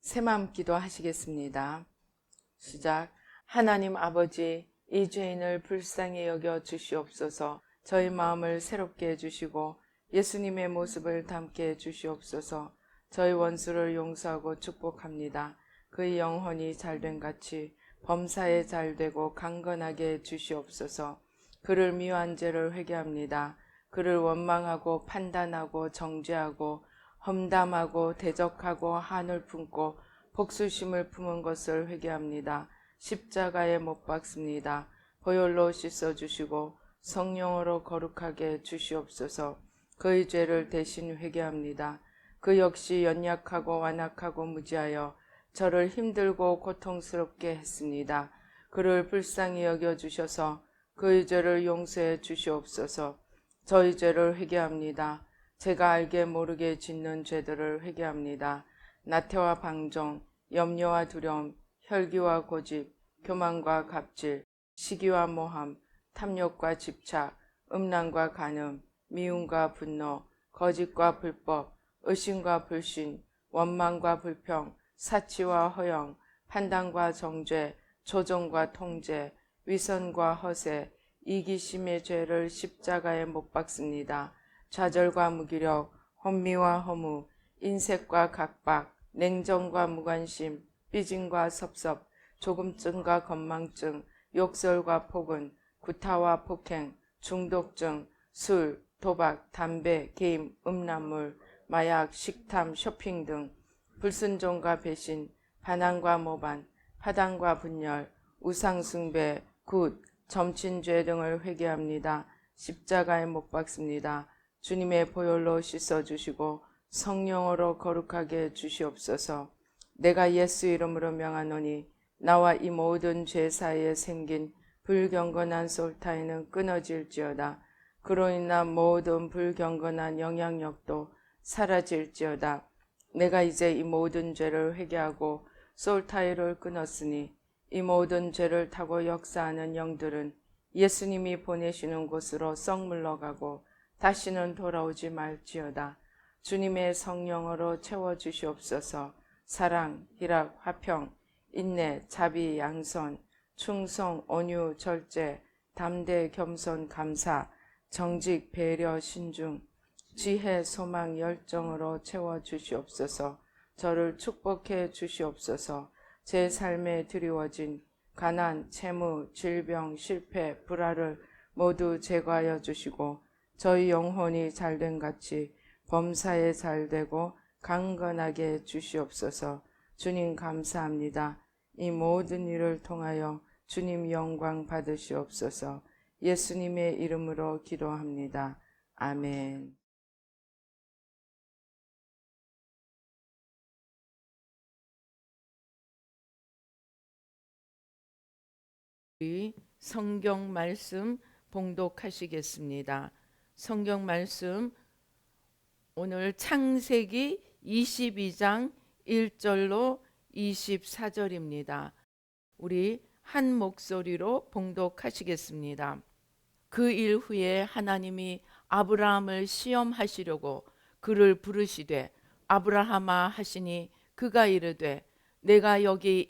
새마음 기도하시겠습니다. 시작. 하나님 아버지, 이 죄인을 불쌍히 여겨 주시옵소서. 저희 마음을 새롭게 해주시고 예수님의 모습을 담게 해주시옵소서. 저희 원수를 용서하고 축복합니다. 그의 영혼이 잘된 같이 범사에 잘되고 강건하게 해주시옵소서. 그를 미워한 죄를 회개합니다. 그를 원망하고 판단하고 정죄하고 험담하고 대적하고 한을 품고 복수심을 품은 것을 회개합니다. 십자가에 못 박습니다. 보혈로 씻어주시고 성령으로 거룩하게 주시옵소서. 그의 죄를 대신 회개합니다. 그 역시 연약하고 완악하고 무지하여 저를 힘들고 고통스럽게 했습니다. 그를 불쌍히 여겨주셔서 그의 죄를 용서해 주시옵소서. 저희 죄를 회개합니다. 제가 알게 모르게 짓는 죄들을 회개합니다. 나태와 방종, 염려와 두려움, 혈기와 고집, 교만과 갑질, 시기와 모함, 탐욕과 집착, 음란과 간음, 미움과 분노, 거짓과 불법, 의심과 불신, 원망과 불평, 사치와 허영, 판단과 정죄, 조종과 통제, 위선과 허세, 이기심의 죄를 십자가에 못 박습니다. 좌절과 무기력, 혼미와 허무, 인색과 각박, 냉정과 무관심, 삐짐과 섭섭, 조금증과 건망증, 욕설과 폭언, 구타와 폭행, 중독증, 술, 도박, 담배, 게임, 음란물, 마약, 식탐, 쇼핑 등 불순종과 배신, 반항과 모반, 파당과 분열, 우상숭배, 굿, 점친죄 등을 회개합니다. 십자가에 못 박습니다. 주님의 보혈로 씻어주시고 성령으로 거룩하게 주시옵소서. 내가 예수 이름으로 명하노니 나와 이 모든 죄 사이에 생긴 불경건한 솔타이는 끊어질지어다. 그로 인한 모든 불경건한 영향력도 사라질지어다. 내가 이제 이 모든 죄를 회개하고 솔타이를 끊었으니 이 모든 죄를 타고 역사하는 영들은 예수님이 보내시는 곳으로 썩 물러가고 다시는 돌아오지 말지어다. 주님의 성령으로 채워주시옵소서. 사랑, 희락, 화평, 인내, 자비, 양선, 충성, 온유, 절제, 담대, 겸손, 감사, 정직, 배려, 신중, 지혜, 소망, 열정으로 채워주시옵소서. 저를 축복해 주시옵소서. 제 삶에 드리워진 가난, 채무, 질병, 실패, 불화를 모두 제거하여 주시고 저희 영혼이 잘된 같이 범사에 잘되고 강건하게 주시옵소서. 주님 감사합니다. 이 모든 일을 통하여 주님 영광 받으시옵소서. 예수님의 이름으로 기도합니다. 아멘. 우리 성경 말씀 봉독하시겠습니다. 성경 말씀 오늘 창세기 22장 1절로 24절입니다. 우리 한 목소리로 봉독하시겠습니다. 그 일 후에 하나님이 아브라함을 시험하시려고 그를 부르시되 아브라함아 하시니 그가 이르되 내가 여기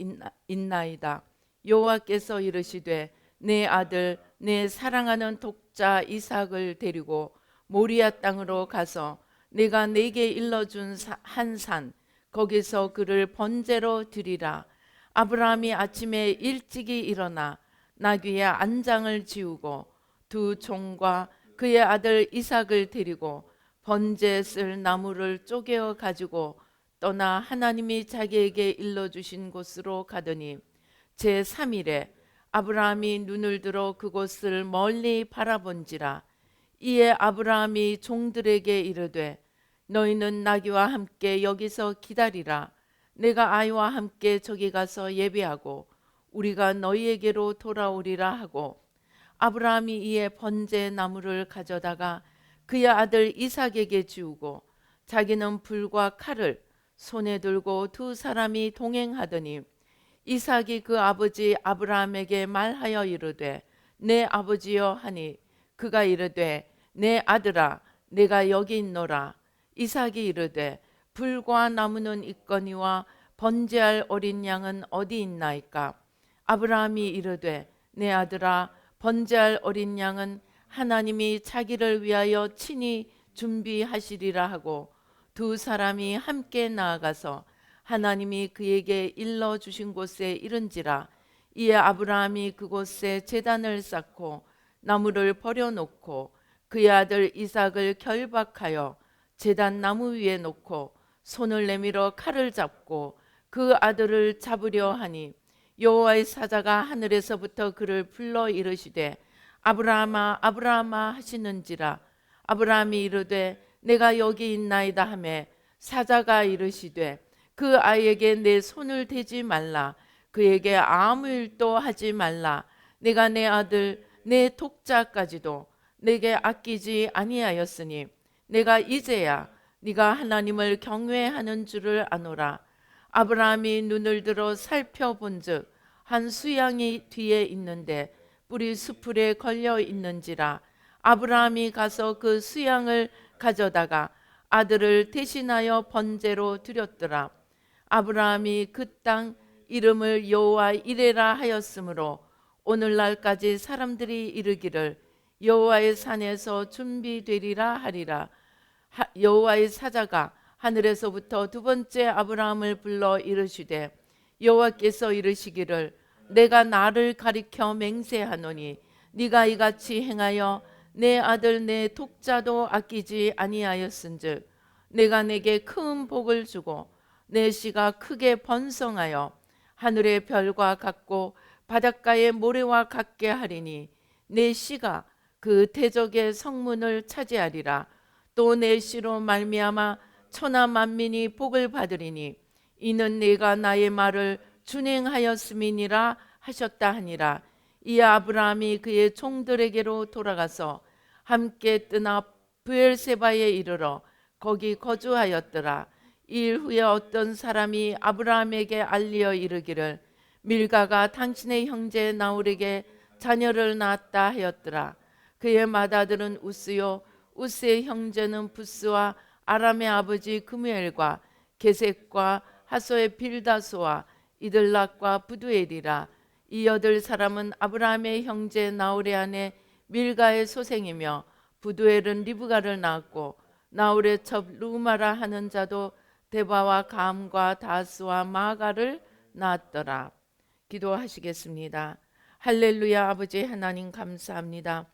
있나이다. 여호와께서 이르시되 내 아들 내 사랑하는 독자 이삭을 데리고 모리아 땅으로 가서 내가 네게 일러준 한 산 거기서 그를 번제로 드리라. 아브라함이 아침에 일찍이 일어나 나귀의 안장을 지우고 두 종과 그의 아들 이삭을 데리고 번제 쓸 나무를 쪼개어 가지고 떠나 하나님이 자기에게 일러주신 곳으로 가더니 제3일에 아브라함이 눈을 들어 그곳을 멀리 바라본지라. 이에 아브라함이 종들에게 이르되 너희는 나귀와 함께 여기서 기다리라. 내가 아이와 함께 저기 가서 예배하고 우리가 너희에게로 돌아오리라 하고 아브라함이 이에 번제 나무를 가져다가 그의 아들 이삭에게 지우고 자기는 불과 칼을 손에 들고 두 사람이 동행하더니 이삭이 그 아버지 아브라함에게 말하여 이르되 내 아버지여 하니 그가 이르되 내 아들아 내가 여기 있노라. 이삭이 이르되 불과 나무는 있거니와 번제할 어린 양은 어디 있나이까? 아브라함이 이르되 내 아들아, 번제할 어린 양은 하나님이 자기를 위하여 친히 준비하시리라 하고 두 사람이 함께 나아가서 하나님이 그에게 일러 주신 곳에 이른지라. 이에 아브라함이 그곳에 제단을 쌓고 나무를 버려놓고 그의 아들 이삭을 결박하여 제단 나무 위에 놓고 손을 내밀어 칼을 잡고 그 아들을 잡으려 하니 여호와의 사자가 하늘에서부터 그를 불러 이르시되 아브라함아 아브라함아 하시는지라. 아브라함이 이르되 내가 여기 있나이다 하매 사자가 이르시되 그 아이에게 내 손을 대지 말라. 그에게 아무 일도 하지 말라. 내가 내 아들 내 독자까지도 내게 아끼지 아니하였으니 내가 이제야 네가 하나님을 경외하는 줄을 아노라. 아브라함이 눈을 들어 살펴본즉 한 수양이 뒤에 있는데 뿔이 수풀에 걸려 있는지라. 아브라함이 가서 그 수양을 가져다가 아들을 대신하여 번제로 드렸더라. 아브라함이 그 땅 이름을 여호와 이레라 하였으므로 오늘날까지 사람들이 이르기를 여호와의 산에서 준비되리라 하리라. 여호와의 사자가 하늘에서부터 두 번째 아브라함을 불러 이르시되 여호와께서 이르시기를 내가 나를 가리켜 맹세하노니 네가 이같이 행하여 내 아들 내 독자도 아끼지 아니하였은즉 내가 내게 큰 복을 주고 내 씨가 크게 번성하여 하늘의 별과 같고 바닷가의 모래와 같게 하리니 내 씨가 그 대적의 성문을 차지하리라. 또 내 씨로 말미암아 천하 만민이 복을 받으리니 이는 내가 나의 말을 준행하였음이니라 하셨다 하니라. 이에 아브라함이 그의 종들에게로 돌아가서 함께 떠나 브엘세바에 이르러 거기 거주하였더라. 일 후에 어떤 사람이 아브라함에게 알리어 이르기를 밀가가 당신의 형제 나홀에게 자녀를 낳았다 하였더라. 그의 맏아들은 우스요 우스의 형제는 부스와 아람의 아버지 그무엘과 게색과 하소의 빌다소와 이들락과 부두엘이라. 이 여덟 사람은 아브라함의 형제 나홀의 아내 밀가의 소생이며 부두엘은 리브가를 낳았고 나홀의 첩 루마라 하는 자도 데바와 감과 다스와 마가를 낳았더라. 기도하시겠습니다. 할렐루야. 아버지 하나님 감사합니다.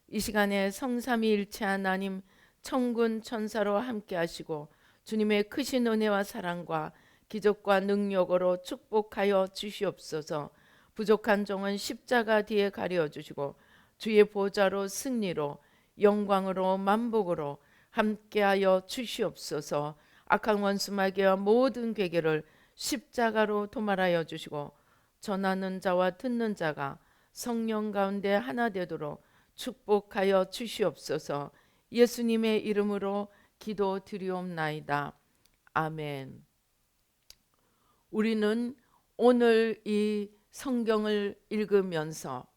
이 시간에 성삼위일체 하나님 천군 천사로 함께 하시고 주님의 크신 은혜와 사랑과 기적과 능력으로 축복하여 주시옵소서. 부족한 종은 십자가 뒤에 가려 주시고 주의 보좌로 승리로 영광으로 만복으로 함께하여 주시옵소서. 악한 원수 마귀와 모든 괴계를 십자가로 도말하여 주시고 전하는 자와 듣는 자가 성령 가운데 하나 되도록 축복하여 주시옵소서. 예수님의 이름으로 기도드리옵나이다. 아멘. 우리는 오늘 이 성경을 읽으면서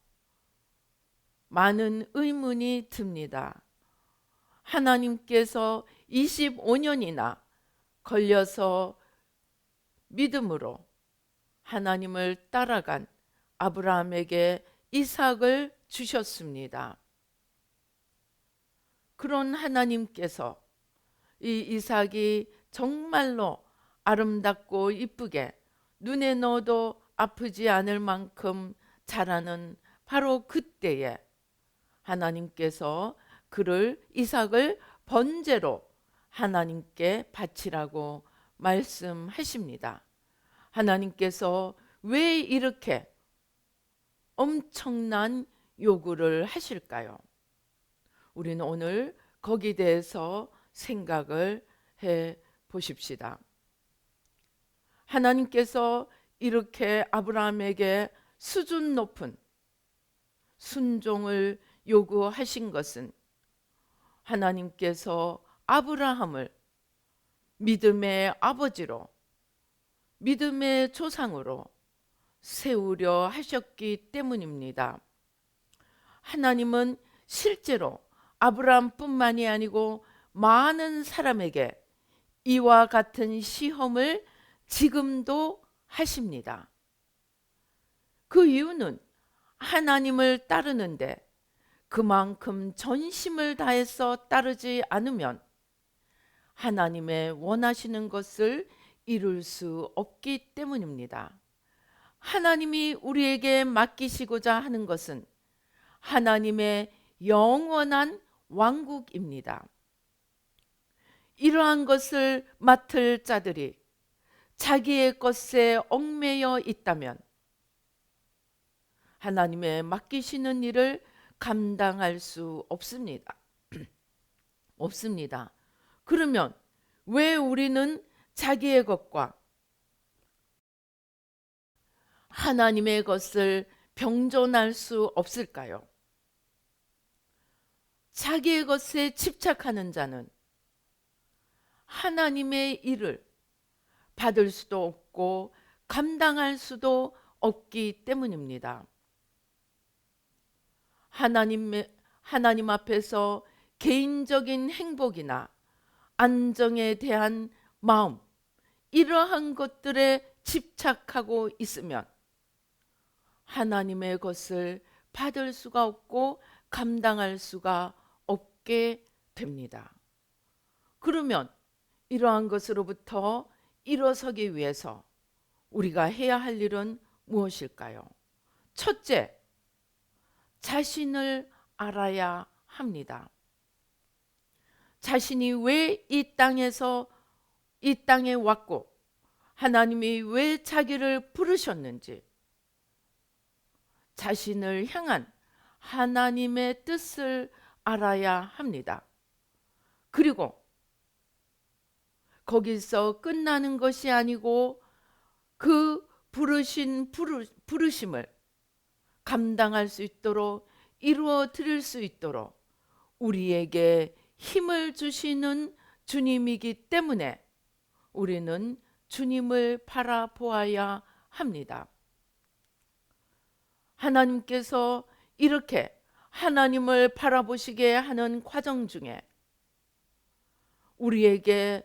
많은 의문이 듭니다. 하나님께서 25년이나 걸려서 믿음으로 하나님을 따라간 아브라함에게 이삭을 주셨습니다. 그런 하나님께서 이 이삭이 정말로 아름답고 이쁘게 눈에 넣어도 아프지 않을 만큼 자라는 바로 그때에 하나님께서 그를 이삭을 번제로 하나님께 바치라고 말씀하십니다. 하나님께서 왜 이렇게 엄청난 요구를 하실까요? 우리는 오늘 거기에 대해서 생각을 해 보십시다. 하나님께서 이렇게 아브라함에게 수준 높은 순종을 요구하신 것은 하나님께서 아브라함을 믿음의 아버지로 믿음의 조상으로 세우려 하셨기 때문입니다. 하나님은 실제로 아브라함뿐만이 아니고 많은 사람에게 이와 같은 시험을 지금도 하십니다. 그 이유는 하나님을 따르는데 그만큼 전심을 다해서 따르지 않으면 하나님의 원하시는 것을 이룰 수 없기 때문입니다. 하나님이 우리에게 맡기시고자 하는 것은 하나님의 영원한 왕국입니다. 이러한 것을 맡을 자들이 자기의 것에 얽매여 있다면 하나님의 맡기시는 일을 감당할 수 없습니다. 없습니다. 그러면 왜 우리는 자기의 것과 하나님의 것을 병존할 수 없을까요? 자기의 것에 집착하는 자는 하나님의 일을 받을 수도 없고 감당할 수도 없기 때문입니다. 하나님 앞에서 개인적인 행복이나 안정에 대한 마음, 이러한 것들에 집착하고 있으면 하나님의 것을 받을 수가 없고 감당할 수가 없게 됩니다. 그러면 이러한 것으로부터 일어서기 위해서 우리가 해야 할 일은 무엇일까요? 첫째, 자신을 알아야 합니다. 자신이 왜 이 땅에 왔고 하나님이 왜 자기를 부르셨는지 자신을 향한 하나님의 뜻을 알아야 합니다. 그리고 거기서 끝나는 것이 아니고 그 부르심을 감당할 수 있도록 이루어 드릴 수 있도록 우리에게 힘을 주시는 주님이기 때문에 우리는 주님을 바라보아야 합니다. 하나님께서 이렇게 하나님을 바라보시게 하는 과정 중에 우리에게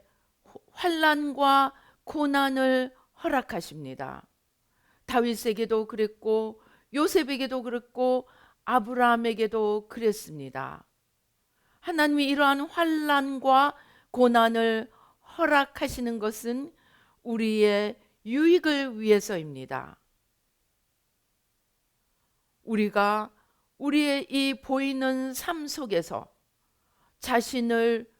환난과 고난을 허락하십니다. 다윗에게도 그랬고 요셉에게도 그랬고 아브라함에게도 그랬습니다. 하나님이 이러한 환난과 고난을 허락하시는 것은 우리의 유익을 위해서입니다. 우리가 우리의 이 보이는 삶 속에서 자신을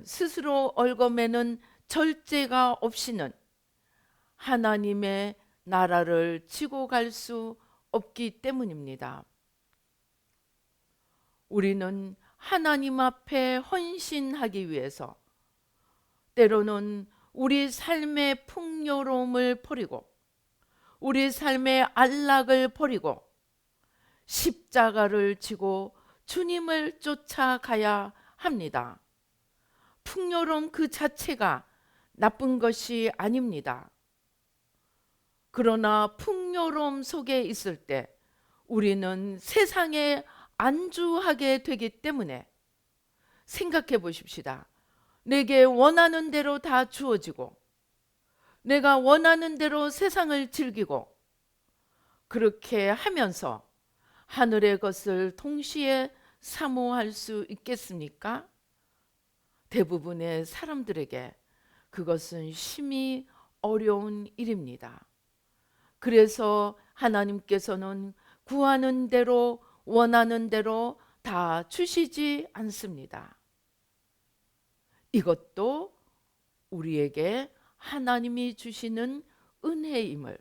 스스로 얽어매는 절제가 없이는 하나님의 나라를 지고 갈 수 없기 때문입니다. 우리는 하나님 앞에 헌신하기 위해서 때로는 우리 삶의 풍요로움을 버리고 우리 삶의 안락을 버리고 십자가를 지고 주님을 쫓아가야 합니다. 풍요로움 그 자체가 나쁜 것이 아닙니다. 그러나 풍요로움 속에 있을 때 우리는 세상에 안주하게 되기 때문에 생각해 보십시다. 내게 원하는 대로 다 주어지고 내가 원하는 대로 세상을 즐기고 그렇게 하면서 하늘의 것을 동시에 사모할 수 있겠습니까? 대부분의 사람들에게 그것은 심히 어려운 일입니다. 그래서 하나님께서는 구하는 대로 원하는 대로 다 주시지 않습니다. 이것도 우리에게 하나님이 주시는 은혜임을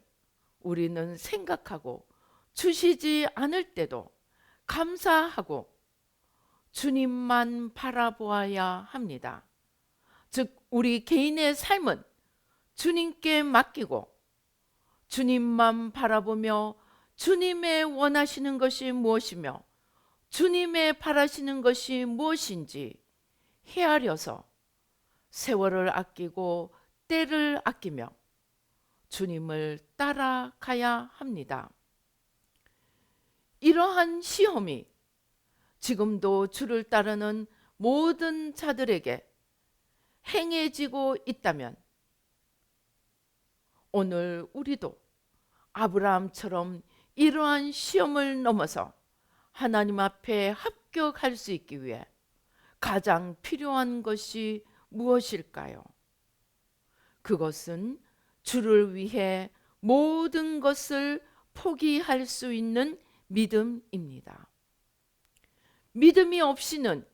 우리는 생각하고 주시지 않을 때도 감사하고 주님만 바라보아야 합니다. 즉 우리 개인의 삶은 주님께 맡기고 주님만 바라보며 주님의 원하시는 것이 무엇이며 주님의 바라시는 것이 무엇인지 헤아려서 세월을 아끼고 때를 아끼며 주님을 따라가야 합니다. 이러한 시험이 지금도 주를 따르는 모든 자들에게 행해지고 있다면 오늘 우리도 아브라함처럼 이러한 시험을 넘어서 하나님 앞에 합격할 수 있기 위해 가장 필요한 것이 무엇일까요? 그것은 주를 위해 모든 것을 포기할 수 있는 믿음입니다. 믿음이 없이는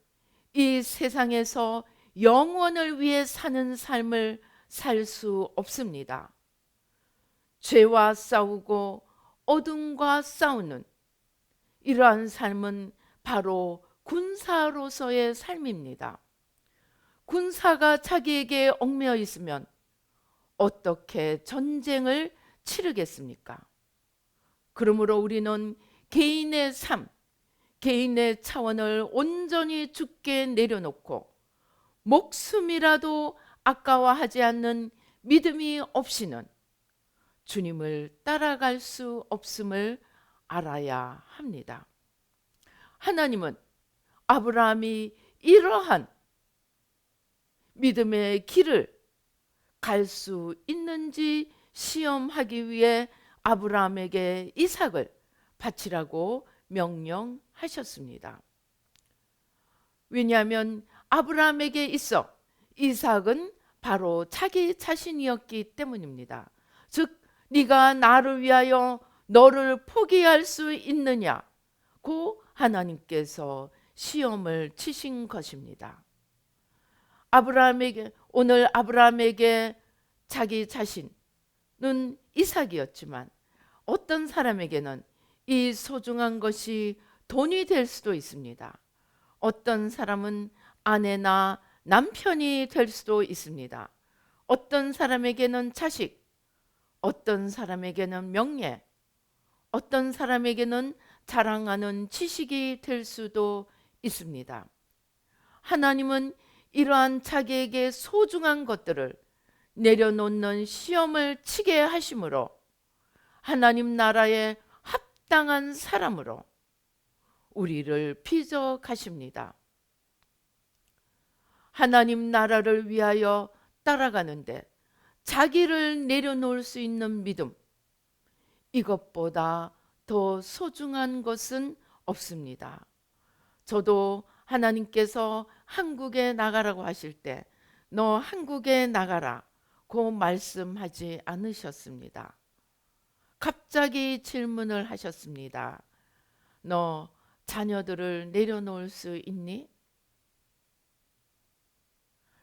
이 세상에서 영원을 위해 사는 삶을 살 수 없습니다. 죄와 싸우고 어둠과 싸우는 이러한 삶은 바로 군사로서의 삶입니다. 군사가 자기에게 얽매여 있으면 어떻게 전쟁을 치르겠습니까? 그러므로 우리는 개인의 삶, 개인의 차원을 온전히 주께 내려놓고 목숨이라도 아까워하지 않는 믿음이 없이는 주님을 따라갈 수 없음을 알아야 합니다. 하나님은 아브라함이 이러한 믿음의 길을 갈 수 있는지 시험하기 위해 아브라함에게 이삭을 바치라고 명령하셨습니다. 왜냐하면 아브라함에게 있어 이삭은 바로 자기 자신이었기 때문입니다. 즉 네가 나를 위하여 너를 포기할 수 있느냐고 하나님께서 시험을 치신 것입니다. 오늘 아브라함에게 자기 자신은 이삭이었지만 어떤 사람에게는 이 소중한 것이 돈이 될 수도 있습니다. 어떤 사람은 아내나 남편이 될 수도 있습니다. 어떤 사람에게는 자식, 어떤 사람에게는 명예, 어떤 사람에게는 자랑하는 지식이 될 수도 있습니다. 하나님은 이러한 자기에게 소중한 것들을 내려놓는 시험을 치게 하심으로 하나님 나라에 합당한 사람으로 우리를 빚어 가십니다. 하나님 나라를 위하여 따라가는데 자기를 내려놓을 수 있는 믿음, 이것보다 더 소중한 것은 없습니다. 저도 하나님께서 한국에 나가라고 하실 때 너 한국에 나가라고 말씀하지 않으셨습니다. 갑자기 질문을 하셨습니다. 너 자녀들을 내려놓을 수 있니?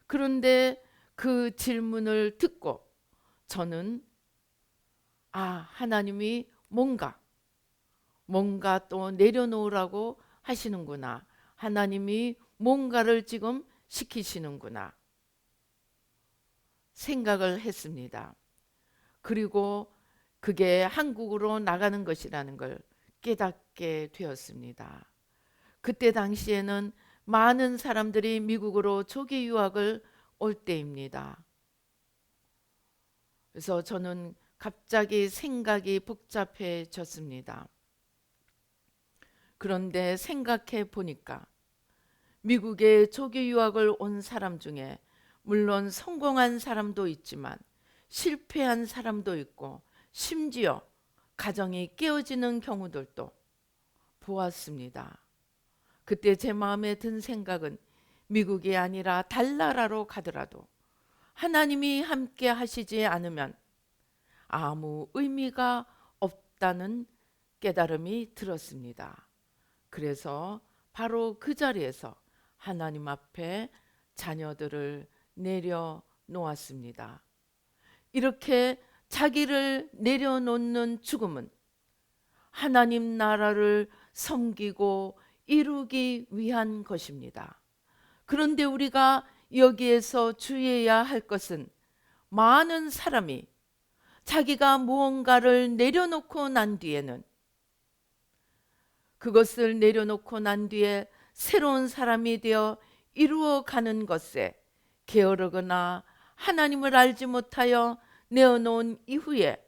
그런데 그 질문을 듣고 저는 하나님이 뭔가 또 내려놓으라고 하시는구나. 하나님이 뭔가를 지금 시키시는구나 생각을 했습니다. 그리고 그게 한국으로 나가는 것이라는 걸 깨닫게 되었습니다. 그때 당시에는 많은 사람들이 미국으로 조기 유학을 올 때입니다. 그래서 저는 갑자기 생각이 복잡해졌습니다. 그런데 생각해 보니까 미국에 조기 유학을 온 사람 중에 물론 성공한 사람도 있지만 실패한 사람도 있고 심지어 가정이 깨어지는 경우들도 보았습니다. 그때 제 마음에 든 생각은 미국이 아니라 달나라로 가더라도 하나님이 함께 하시지 않으면 아무 의미가 없다는 깨달음이 들었습니다. 그래서 바로 그 자리에서 하나님 앞에 자녀들을 내려놓았습니다. 이렇게 자기를 내려놓는 죽음은 하나님 나라를 섬기고 이루기 위한 것입니다. 그런데 우리가 여기에서 주의해야 할 것은 많은 사람이 자기가 무언가를 내려놓고 난 뒤에는 그것을 내려놓고 난 뒤에 새로운 사람이 되어 이루어가는 것에 게으르거나 하나님을 알지 못하여 내어놓은 이후에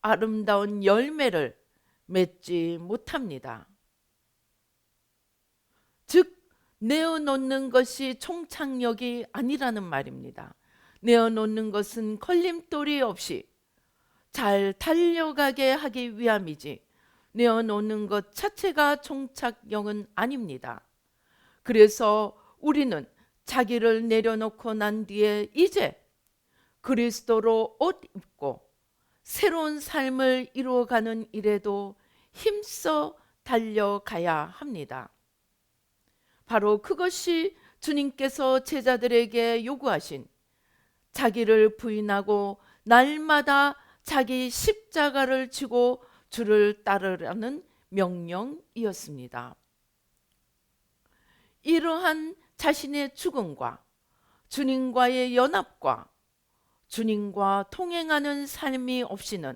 아름다운 열매를 맺지 못합니다. 즉 내어놓는 것이 총착력이 아니라는 말입니다. 내어놓는 것은 걸림돌이 없이 잘 달려가게 하기 위함이지 내어놓는 것 자체가 종착역은 아닙니다. 그래서 우리는 자기를 내려놓고 난 뒤에 이제 그리스도로 옷 입고 새로운 삶을 이루어가는 일에도 힘써 달려가야 합니다. 바로 그것이 주님께서 제자들에게 요구하신 자기를 부인하고 날마다 자기 십자가를 지고 주를 따르라는 명령이었습니다. 이러한 자신의 죽음과 주님과의 연합과 주님과 통행하는 삶이 없이는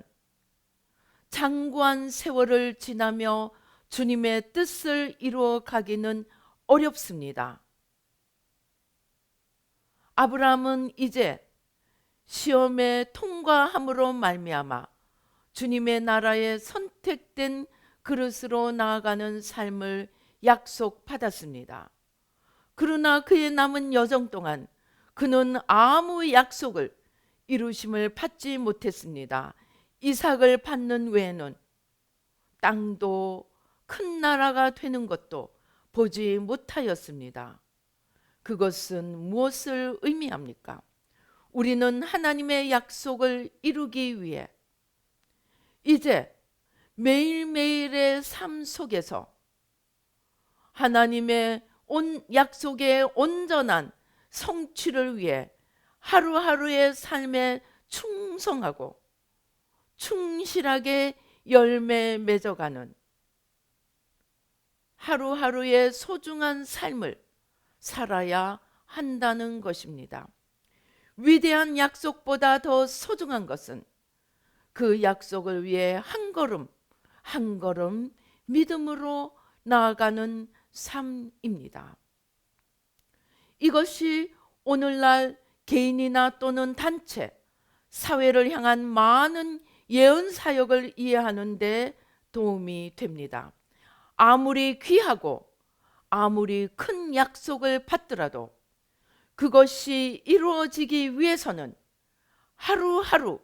장구한 세월을 지나며 주님의 뜻을 이루어 가기는 어렵습니다. 아브라함은 이제 시험에 통과함으로 말미암아 주님의 나라에 선택된 그릇으로 나아가는 삶을 약속받았습니다. 그러나 그의 남은 여정 동안 그는 아무 약속을 이루심을 받지 못했습니다. 이삭을 받는 외에는 땅도 큰 나라가 되는 것도 보지 못하였습니다. 그것은 무엇을 의미합니까? 우리는 하나님의 약속을 이루기 위해 이제 매일매일의 삶 속에서 하나님의 약속의 온전한 성취를 위해 하루하루의 삶에 충성하고 충실하게 열매 맺어가는 하루하루의 소중한 삶을 살아야 한다는 것입니다. 위대한 약속보다 더 소중한 것은 그 약속을 위해 한 걸음 한 걸음 믿음으로 나아가는 삶입니다. 이것이 오늘날 개인이나 또는 단체, 사회를 향한 많은 예언 사역을 이해하는 데 도움이 됩니다. 아무리 귀하고 아무리 큰 약속을 받더라도 그것이 이루어지기 위해서는 하루하루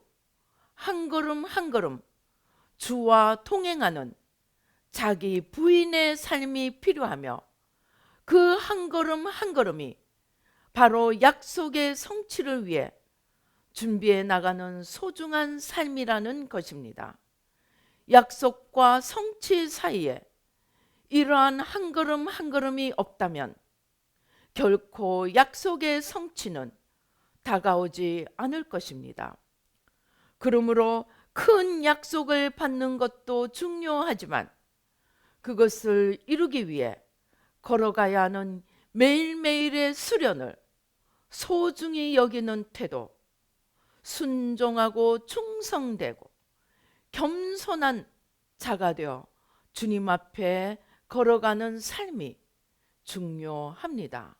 한 걸음 한 걸음 주와 동행하는 자기 부인의 삶이 필요하며 그 한 걸음 한 걸음이 바로 약속의 성취를 위해 준비해 나가는 소중한 삶이라는 것입니다. 약속과 성취 사이에 이러한 한 걸음 한 걸음이 없다면 결코 약속의 성취는 다가오지 않을 것입니다. 그러므로 큰 약속을 받는 것도 중요하지만 그것을 이루기 위해 걸어가야 하는 매일매일의 수련을 소중히 여기는 태도, 순종하고 충성되고 겸손한 자가 되어 주님 앞에 걸어가는 삶이 중요합니다.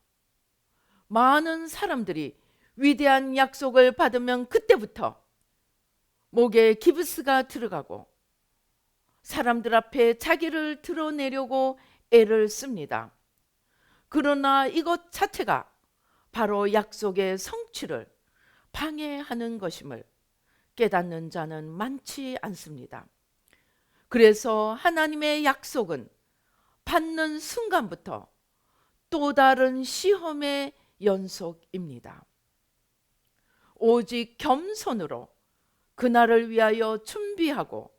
많은 사람들이 위대한 약속을 받으면 그때부터 목에 기브스가 들어가고 사람들 앞에 자기를 드러내려고 애를 씁니다. 그러나 이것 자체가 바로 약속의 성취를 방해하는 것임을 깨닫는 자는 많지 않습니다. 그래서 하나님의 약속은 받는 순간부터 또 다른 시험의 연속입니다. 오직 겸손으로 그날을 위하여 준비하고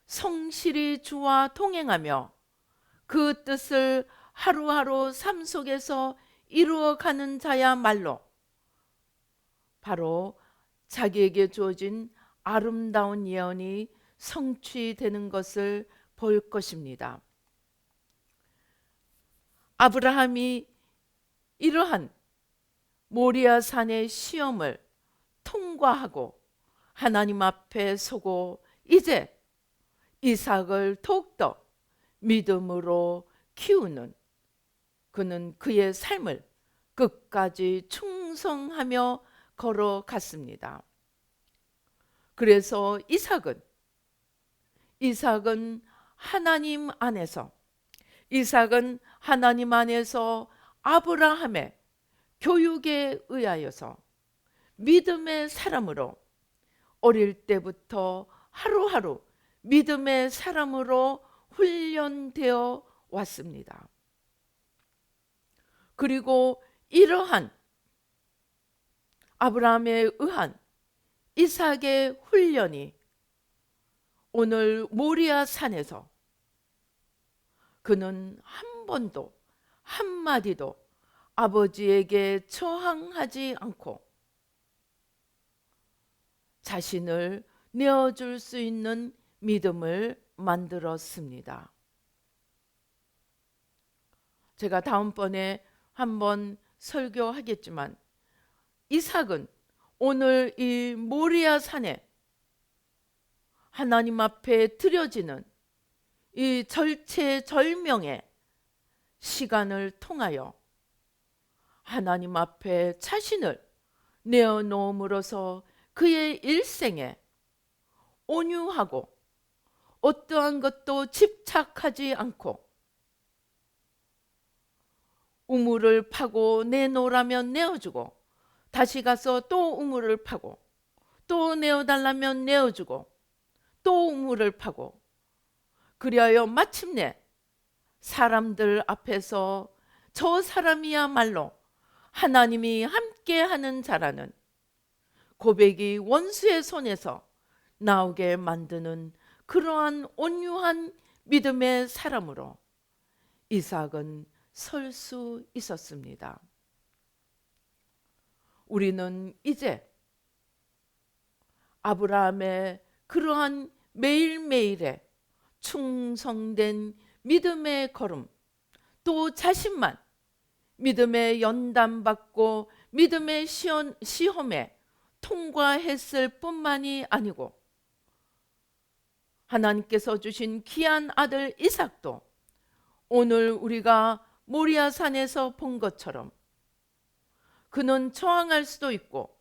성실히 주와 동행하며 그 뜻을 하루하루 삶 속에서 이루어가는 자야말로 바로 자기에게 주어진 아름다운 예언이 성취되는 것을 볼 것입니다. 아브라함이 이러한 모리아산의 시험을 통과하고 하나님 앞에 서고 이제 이삭을 더욱더 믿음으로 키우는 그는 그의 삶을 끝까지 충성하며 걸어갔습니다. 그래서 이삭은 하나님 안에서 아브라함의 교육에 의하여서 믿음의 사람으로 어릴 때부터 하루하루 믿음의 사람으로 훈련되어 왔습니다. 그리고 이러한 아브라함에 의한 이삭의 훈련이 오늘 모리아 산에서 그는 한 번도 한마디도 아버지에게 저항하지 않고 자신을 내어줄 수 있는 믿음을 만들었습니다. 제가 다음번에 한번 설교하겠지만 이삭은 오늘 이 모리아 산에 하나님 앞에 드려지는 이 절체절명의 시간을 통하여 하나님 앞에 자신을 내어놓음으로써 그의 일생에 온유하고 어떠한 것도 집착하지 않고 우물을 파고 내놓으라면 내어주고 다시 가서 또 우물을 파고 또 내어달라면 내어주고 또 우물을 파고 그리하여 마침내 사람들 앞에서 저 사람이야말로 하나님이 함께하는 자라는 고백이 원수의 손에서 나오게 만드는 그러한 온유한 믿음의 사람으로 이삭은 설 수 있었습니다. 우리는 이제 아브라함의 그러한 매일매일의 충성된 믿음의 걸음, 또 자신만 믿음의 연단받고 믿음의 시험에 통과했을 뿐만이 아니고 하나님께서 주신 귀한 아들 이삭도 오늘 우리가 모리아산에서 본 것처럼 그는 저항할 수도 있고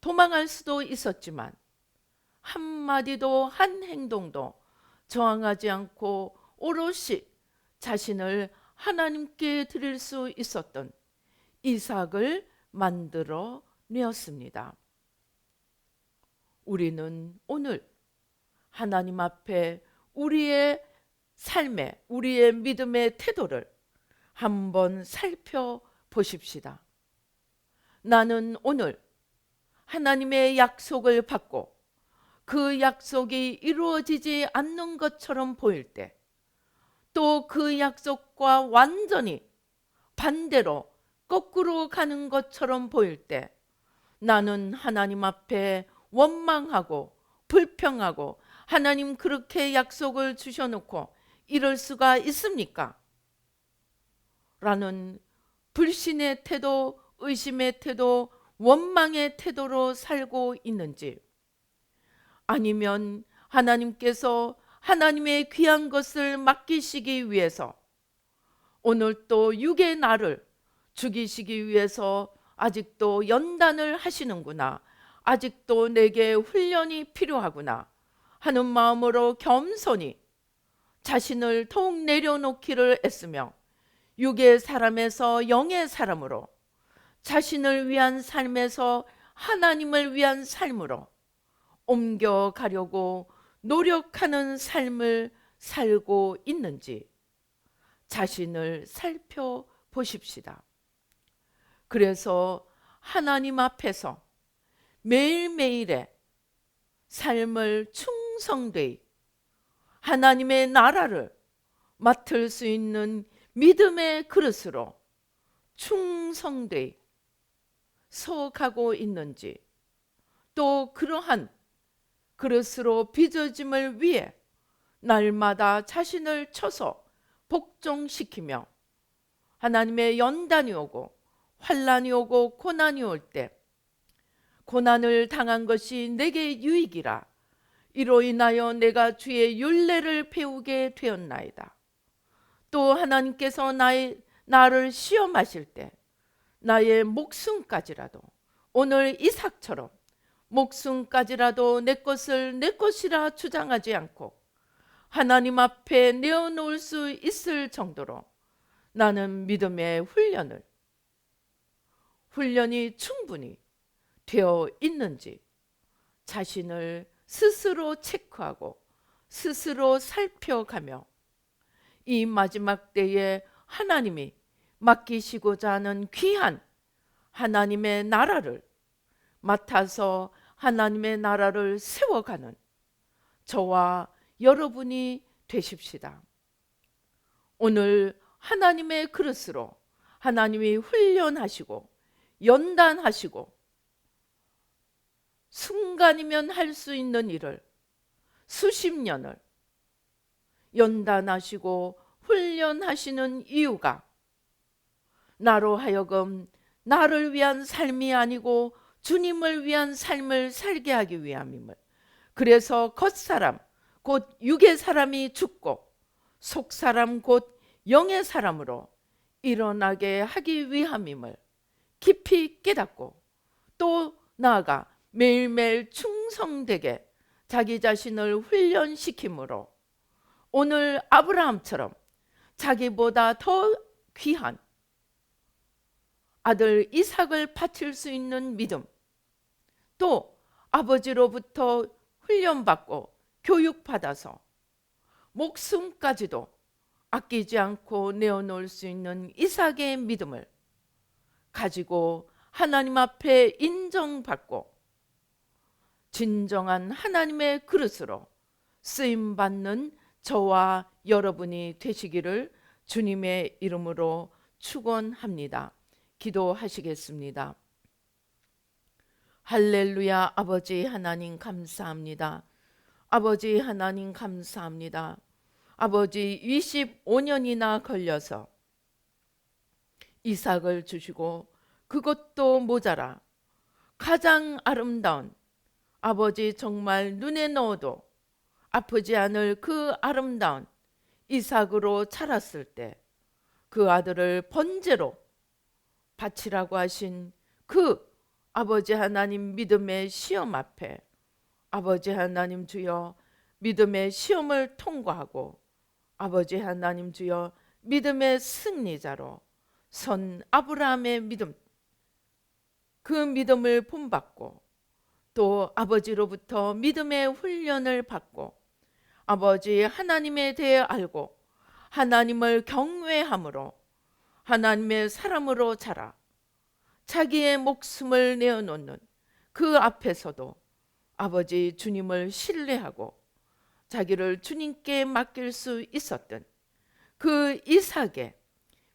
도망할 수도 있었지만 한마디도 한 행동도 저항하지 않고 오롯이 자신을 하나님께 드릴 수 있었던 이삭을 만들어 내었습니다. 우리는 오늘 하나님 앞에 우리의 삶에 우리의 믿음의 태도를 한번 살펴보십시다. 나는 오늘 하나님의 약속을 받고 그 약속이 이루어지지 않는 것처럼 보일 때, 또 그 약속과 완전히 반대로 거꾸로 가는 것처럼 보일 때 나는 하나님 앞에 원망하고 불평하고 하나님 그렇게 약속을 주셔놓고 이럴 수가 있습니까? 라는 불신의 태도, 의심의 태도, 원망의 태도로 살고 있는지, 아니면 하나님께서 하나님의 귀한 것을 맡기시기 위해서 오늘 또 육의 나를 죽이시기 위해서 아직도 연단을 하시는구나, 아직도 내게 훈련이 필요하구나 하는 마음으로 겸손히 자신을 더욱 내려놓기를 애쓰며 육의 사람에서 영의 사람으로 자신을 위한 삶에서 하나님을 위한 삶으로 옮겨가려고 노력하는 삶을 살고 있는지 자신을 살펴보십시다. 그래서 하나님 앞에서 매일매일의 삶을 충성되이 하나님의 나라를 맡을 수 있는 믿음의 그릇으로 충성되이 서가고 있는지, 또 그러한 그릇으로 빚어짐을 위해 날마다 자신을 쳐서 복종시키며 하나님의 연단이 오고 환난이 오고 고난이 올 때 고난을 당한 것이 내게 유익이라 이로 인하여 내가 주의 율례를 배우게 되었나이다. 또 하나님께서 나를 시험하실 때 나의 목숨까지라도, 오늘 이삭처럼 목숨까지라도 내 것을 내 것이라 주장하지 않고 하나님 앞에 내어놓을 수 있을 정도로 나는 믿음의 훈련이 충분히 되어 있는지 자신을 스스로 체크하고 스스로 살펴가며 이 마지막 때에 하나님이 맡기시고자 하는 귀한 하나님의 나라를 맡아서 하나님의 나라를 세워가는 저와 여러분이 되십시다. 오늘 하나님의 그릇으로 하나님이 훈련하시고 연단하시고 순간이면 할 수 있는 일을 수십 년을 연단하시고 훈련하시는 이유가 나로 하여금 나를 위한 삶이 아니고 주님을 위한 삶을 살게 하기 위함임을, 그래서 겉사람 곧 육의 사람이 죽고 속사람 곧 영의 사람으로 일어나게 하기 위함임을 깊이 깨닫고 또 나아가 매일매일 충성되게 자기 자신을 훈련시킴으로 오늘 아브라함처럼 자기보다 더 귀한 아들 이삭을 바칠 수 있는 믿음, 또 아버지로부터 훈련받고 교육받아서 목숨까지도 아끼지 않고 내어놓을 수 있는 이삭의 믿음을 가지고 하나님 앞에 인정받고 진정한 하나님의 그릇으로 쓰임받는 저와 여러분이 되시기를 주님의 이름으로 축원합니다. 기도하시겠습니다. 할렐루야. 아버지 하나님 감사합니다. 아버지 하나님 감사합니다. 아버지 25년이나 걸려서 이삭을 주시고 그것도 모자라 가장 아름다운 아버지 정말 눈에 넣어도 아프지 않을 그 아름다운 이삭으로 자랐을 때 그 아들을 번제로 바치라고 하신 그 아버지 하나님 믿음의 시험 앞에 아버지 하나님 주여 믿음의 시험을 통과하고 아버지 하나님 주여 믿음의 승리자로 선 아브라함의 믿음, 그 믿음을 본받고 또 아버지로부터 믿음의 훈련을 받고 아버지 하나님에 대해 알고 하나님을 경외함으로 하나님의 사람으로 자라 자기의 목숨을 내어놓는 그 앞에서도 아버지 주님을 신뢰하고 자기를 주님께 맡길 수 있었던 그 이삭의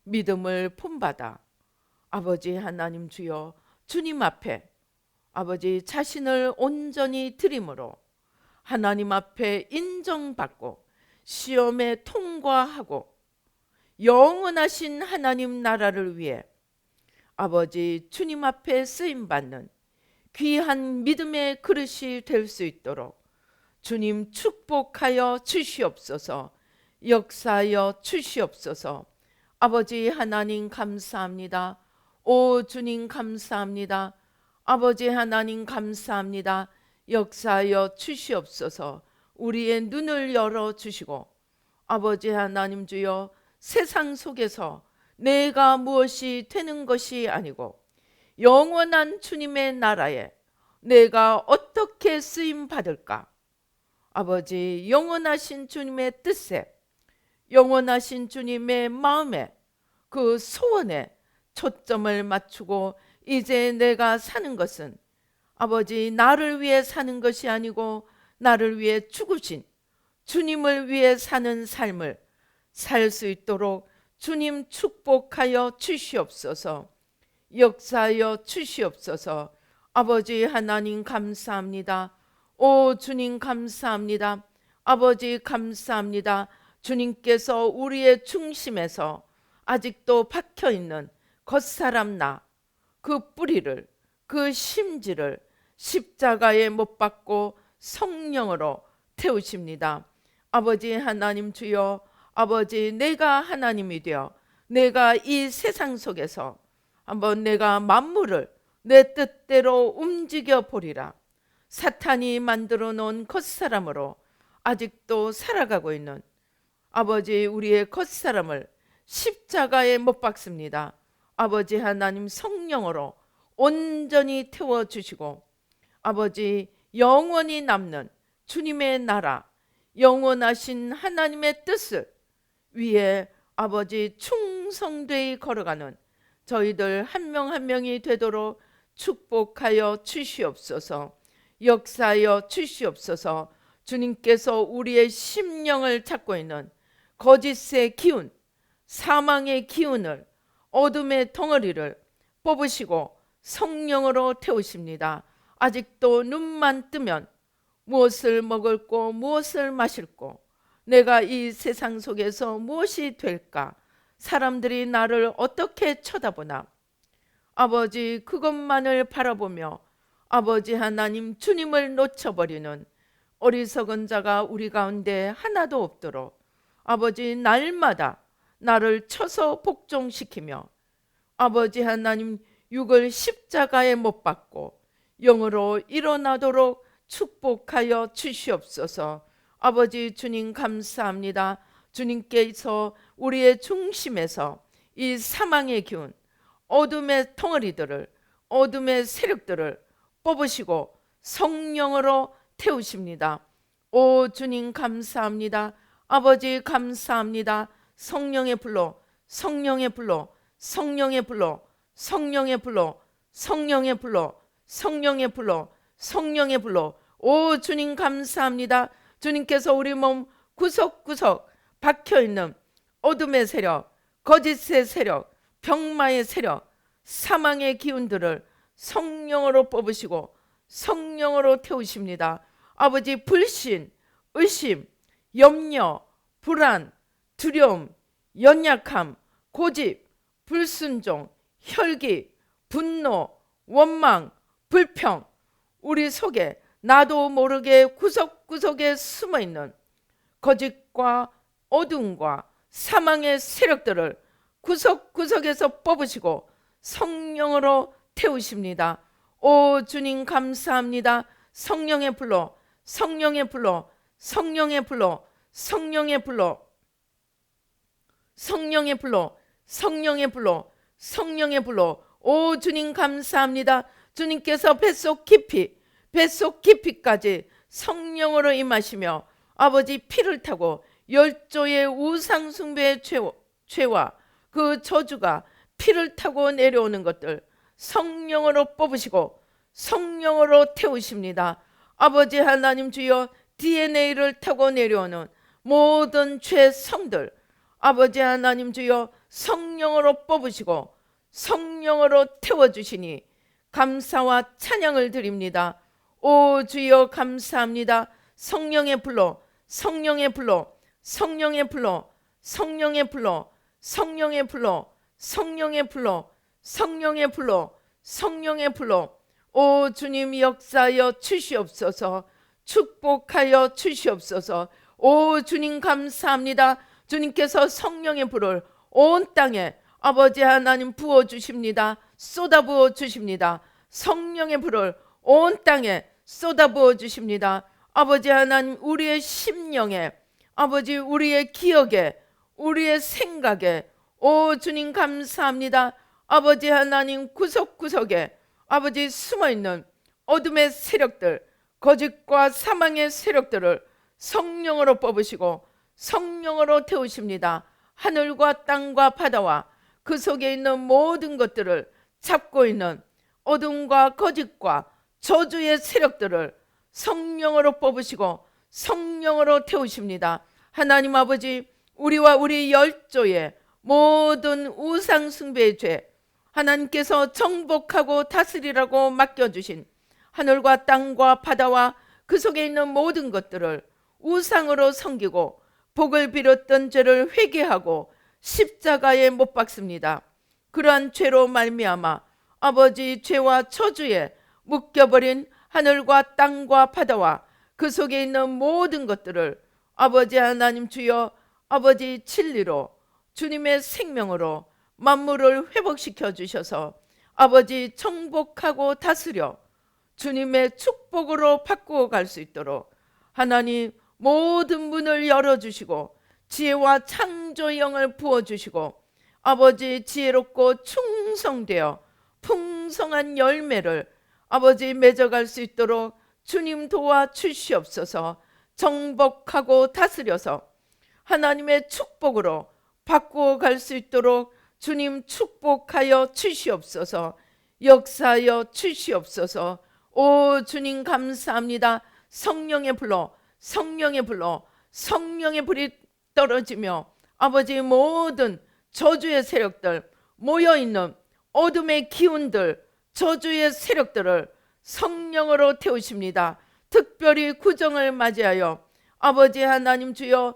믿음을 본받아 아버지 하나님 주여 주님 앞에 아버지 자신을 온전히 드림으로 하나님 앞에 인정받고 시험에 통과하고 영원하신 하나님 나라를 위해 아버지 주님 앞에 쓰임받는 귀한 믿음의 그릇이 될 수 있도록 주님 축복하여 주시옵소서. 역사하여 주시옵소서. 아버지 하나님 감사합니다. 오 주님 감사합니다. 아버지 하나님 감사합니다. 역사하여 주시옵소서. 우리의 눈을 열어주시고 아버지 하나님 주여 세상 속에서 내가 무엇이 되는 것이 아니고 영원한 주님의 나라에 내가 어떻게 쓰임 받을까, 아버지 영원하신 주님의 뜻에 영원하신 주님의 마음에 그 소원에 초점을 맞추고 이제 내가 사는 것은 아버지 나를 위해 사는 것이 아니고 나를 위해 죽으신 주님을 위해 사는 삶을 살 수 있도록 주님 축복하여 주시옵소서. 역사하여 주시옵소서. 아버지 하나님 감사합니다. 오 주님 감사합니다. 아버지 감사합니다. 주님께서 우리의 중심에서 아직도 박혀있는 겉사람 나 그 뿌리를 그 심지를 십자가에 못 박고 성령으로 태우십니다. 아버지 하나님 주여, 아버지 내가 하나님이 되어 내가 이 세상 속에서 한번 내가 만물을 내 뜻대로 움직여 보리라. 사탄이 만들어 놓은 겉사람으로 아직도 살아가고 있는 아버지 우리의 겉사람을 십자가에 못 박습니다. 아버지 하나님 성령으로 온전히 태워주시고 아버지 영원히 남는 주님의 나라, 영원하신 하나님의 뜻을 위해 아버지 충성되이 걸어가는 저희들 한 명 한 명이 되도록 축복하여 주시옵소서. 역사하여 주시옵소서. 주님께서 우리의 심령을 찾고 있는 거짓의 기운, 사망의 기운을, 어둠의 덩어리를 뽑으시고 성령으로 태우십니다. 아직도 눈만 뜨면 무엇을 먹을고 무엇을 마실고 내가 이 세상 속에서 무엇이 될까? 사람들이 나를 어떻게 쳐다보나? 아버지, 그것만을 바라보며 아버지 하나님 주님을 놓쳐버리는 어리석은 자가 우리 가운데 하나도 없도록 아버지, 날마다 나를 쳐서 복종시키며 아버지 하나님 육을 십자가에 못 박고 영으로 일어나도록 축복하여 주시옵소서. 아버지 주님 감사합니다. 주님께서 우리의 중심에서 이 사망의 기운, 어둠의 덩어리들을, 어둠의 세력들을 뽑으시고 성령으로 태우십니다. 오 주님 감사합니다. 아버지 감사합니다. 성령의 불로, 성령의 불로, 성령의 불로, 성령의 불로, 성령의 불로, 성령의 불로, 성령의 불로. 오 주님 감사합니다. 주님께서 우리 몸 구석구석 박혀있는 어둠의 세력, 거짓의 세력, 병마의 세력, 사망의 기운들을 성령으로 뽑으시고 성령으로 태우십니다. 아버지, 불신, 의심, 염려, 불안, 두려움, 연약함, 고집, 불순종, 혈기, 분노, 원망, 불평, 우리 속에 나도 모르게 구석구석에 숨어있는 거짓과 어둠과 사망의 세력들을 구석구석에서 뽑으시고 성령으로 태우십니다. 오 주님 감사합니다. 성령의 불로, 성령의 불로, 성령의 불로, 성령의 불로, 성령의 불로, 성령의 불로, 성령의 불로. 오 주님 감사합니다. 주님께서 뱃속 깊이까지 성령으로 임하시며 아버지 피를 타고 열조의 우상 숭배의 죄와 그 저주가 피를 타고 내려오는 것들 성령으로 뽑으시고 성령으로 태우십니다. 아버지 하나님 주여, DNA를 타고 내려오는 모든 죄성들 아버지 하나님 주여 성령으로 뽑으시고 성령으로 태워주시니 감사와 찬양을 드립니다. 오 주여 감사합니다. 성령의 불로, 성령의 불로, 성령의 불로, 성령의 불로, 성령의 불로, 성령의 불로, 성령의 불로, 성령의 불로. 오 주님 역사하여 주시옵소서. 축복하여 주시옵소서. 오 주님 감사합니다. 주님께서 성령의 불을 온 땅에 아버지 하나님 부어주십니다. 쏟아부어 주십니다. 성령의 불을 온 땅에 쏟아부어 주십니다. 아버지 하나님, 우리의 심령에, 아버지 우리의 기억에, 우리의 생각에, 오 주님 감사합니다. 아버지 하나님, 구석구석에 아버지 숨어있는 어둠의 세력들, 거짓과 사망의 세력들을 성령으로 뽑으시고 성령으로 태우십니다. 하늘과 땅과 바다와 그 속에 있는 모든 것들을 잡고 있는 어둠과 거짓과 저주의 세력들을 성령으로 뽑으시고 성령으로 태우십니다. 하나님 아버지, 우리와 우리 열조의 모든 우상 숭배의 죄 하나님께서 정복하고 다스리라고 맡겨주신 하늘과 땅과 바다와 그 속에 있는 모든 것들을 우상으로 섬기고 복을 빌었던 죄를 회개하고 십자가에 못 박습니다. 그러한 죄로 말미암아 아버지 죄와 저주에 묶여버린 하늘과 땅과 바다와 그 속에 있는 모든 것들을 아버지 하나님 주여, 아버지 진리로 주님의 생명으로 만물을 회복시켜 주셔서 아버지 정복하고 다스려 주님의 축복으로 바꾸어 갈 수 있도록 하나님 모든 문을 열어주시고 지혜와 창조의 영을 부어주시고 아버지 지혜롭고 충성되어 풍성한 열매를 아버지 맺어갈 수 있도록 주님 도와 주시옵소서. 정복하고 다스려서 하나님의 축복으로 바꾸어 갈 수 있도록 주님 축복하여 주시옵소서. 역사하여 주시옵소서. 오 주님 감사합니다. 성령의 불로, 성령의 불로, 성령의 불이 떨어지며 아버지 모든 저주의 세력들, 모여있는 어둠의 기운들, 저주의 세력들을 성령으로 태우십니다. 특별히 구정을 맞이하여 아버지 하나님 주여,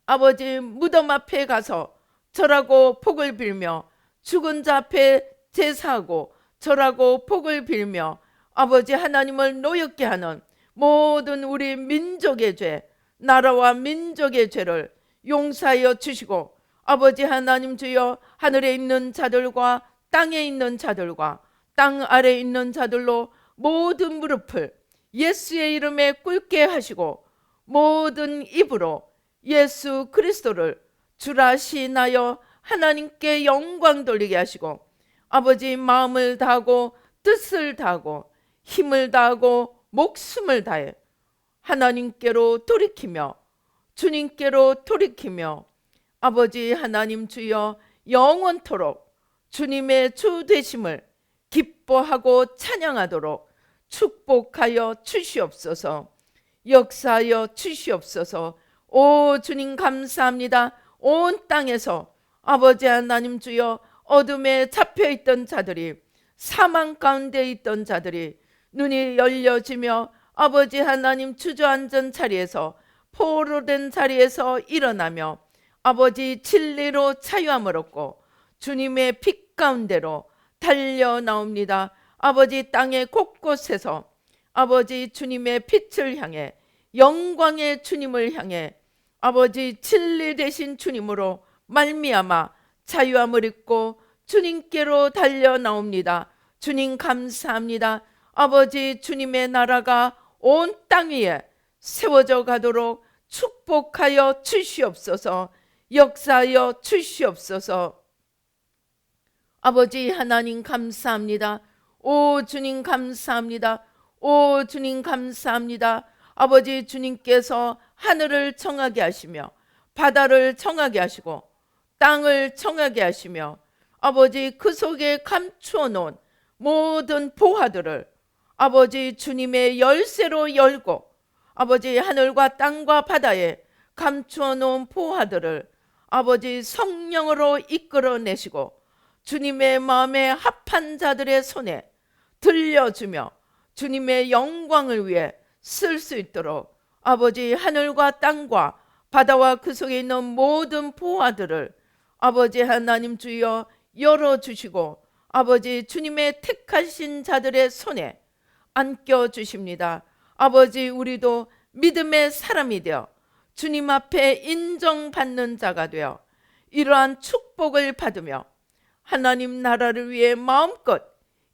아버지 무덤 앞에 가서 절하고 복을 빌며, 죽은 자 앞에 제사하고 절하고 복을 빌며 아버지 하나님을 노엽게 하는 모든 우리 민족의 죄, 나라와 민족의 죄를 용서하여 주시고, 아버지 하나님 주여, 하늘에 있는 자들과 땅에 있는 자들과 땅 아래에 있는 자들로 모든 무릎을 예수의 이름에 꿇게 하시고, 모든 입으로 예수 그리스도를 주라 시인하여 하나님께 영광 돌리게 하시고, 아버지 마음을 다하고 뜻을 다하고 힘을 다하고 목숨을 다해 하나님께로 돌이키며 주님께로 돌이키며 아버지 하나님 주여 영원토록 주님의 주 되심을 기뻐하고 찬양하도록 축복하여 주시옵소서. 역사하여 주시옵소서. 오 주님 감사합니다. 온 땅에서 아버지 하나님 주여 어둠에 잡혀있던 자들이, 사망 가운데 있던 자들이 눈이 열려지며 아버지 하나님 주저앉은 자리에서, 포로된 자리에서 일어나며 아버지 진리로 자유함을 얻고 주님의 빛 가운데로 달려 나옵니다. 아버지 땅의 곳곳에서 아버지 주님의 빛을 향해, 영광의 주님을 향해 아버지 진리 되신 주님으로 말미암아 자유함을 입고 주님께로 달려 나옵니다. 주님 감사합니다. 아버지 주님의 나라가 온 땅 위에 세워져 가도록 축복하여 주시옵소서. 역사하여 주시옵소서. 아버지 하나님 감사합니다. 오 주님 감사합니다. 오 주님 감사합니다. 아버지 주님께서 하늘을 청하게 하시며 바다를 청하게 하시고 땅을 청하게 하시며 아버지 그 속에 감추어 놓은 모든 보화들을 아버지 주님의 열쇠로 열고, 아버지 하늘과 땅과 바다에 감추어 놓은 보화들을 아버지 성령으로 이끌어내시고 주님의 마음에 합한 자들의 손에 들려주며 주님의 영광을 위해 쓸 수 있도록 아버지 하늘과 땅과 바다와 그 속에 있는 모든 보화들을 아버지 하나님 주여 열어주시고 아버지 주님의 택하신 자들의 손에 안겨주십니다. 아버지 우리도 믿음의 사람이 되어 주님 앞에 인정받는 자가 되어 이러한 축복을 받으며 하나님 나라를 위해 마음껏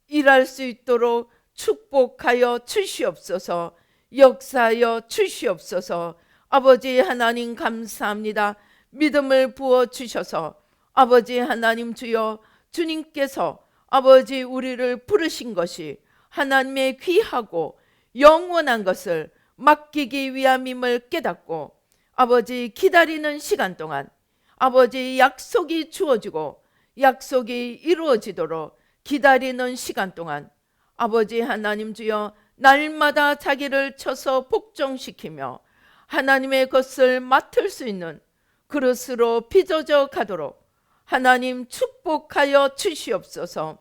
일할 수 있도록 축복하여 주시옵소서. 역사하여 주시옵소서. 아버지 하나님 감사합니다. 믿음을 부어주셔서 아버지 하나님 주여, 주님께서 아버지 우리를 부르신 것이 하나님의 귀하고 영원한 것을 맡기기 위함임을 깨닫고 아버지 기다리는 시간 동안 아버지 약속이 주어지고 약속이 이루어지도록 기다리는 시간 동안 아버지 하나님 주여 날마다 자기를 쳐서 복종시키며 하나님의 것을 맡을 수 있는 그릇으로 빚어져 가도록 하나님 축복하여 주시옵소서.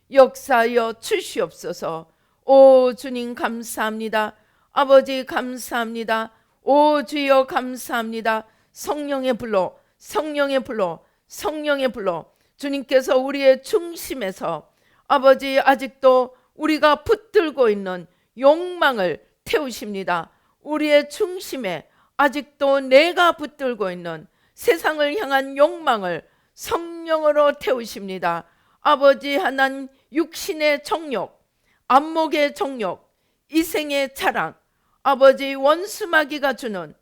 역사하여 주시옵소서. 오 주님 감사합니다. 아버지 감사합니다. 오 주여 감사합니다. 성령의 불로, 성령의 불로, 성령의 불로 주님께서 우리의 중심에서 아버지 아직도 우리가 붙들고 있는 욕망을 태우십니다. 우리의 중심에 아직도 내가 붙들고 있는 세상을 향한 욕망을 성령으로 태우십니다. 아버지 하나님 육신의 정욕, 안목의 정욕, 이생의 자랑, 아버지 원수마귀가 주는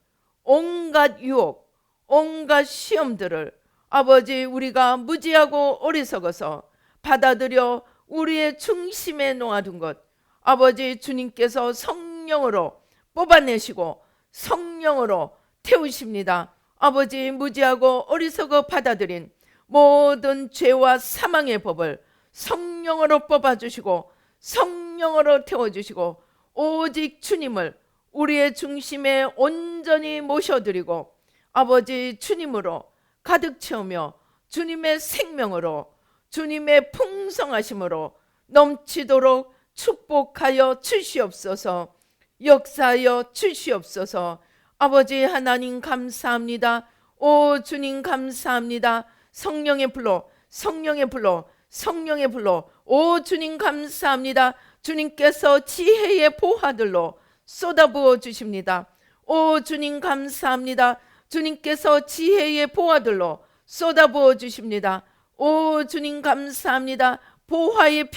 온갖 유혹, 온갖 시험들을 아버지 우리가 무지하고 어리석어서 받아들여 우리의 중심에 놓아둔 것, 아버지 주님께서 성령 성령으로 뽑아내시고 성령으로 태우십니다. 아버지, 무지하고 어리석어 받아들인 모든 죄와 사망의 법을 성령으로 뽑아주시고 성령으로 태워주시고 오직 주님을 우리의 중심에 온전히 모셔드리고 아버지, 주님으로 가득 채우며 주님의 생명으로 주님의 풍성하심으로 넘치도록 축복하여 주시옵소서. 역사하여 주시옵소서. 아버지 하나님 감사합니다. 오 주님 감사합니다. 성령의 불로, 성령의 불로, 성령의 불로. 오 주님 감사합니다. 주님께서 지혜의 보화들로 쏟아부어 주십니다. 오 주님 감사합니다. 주님께서 지혜의 보화들로 쏟아부어 주십니다. 오 주님 감사합니다. 보화의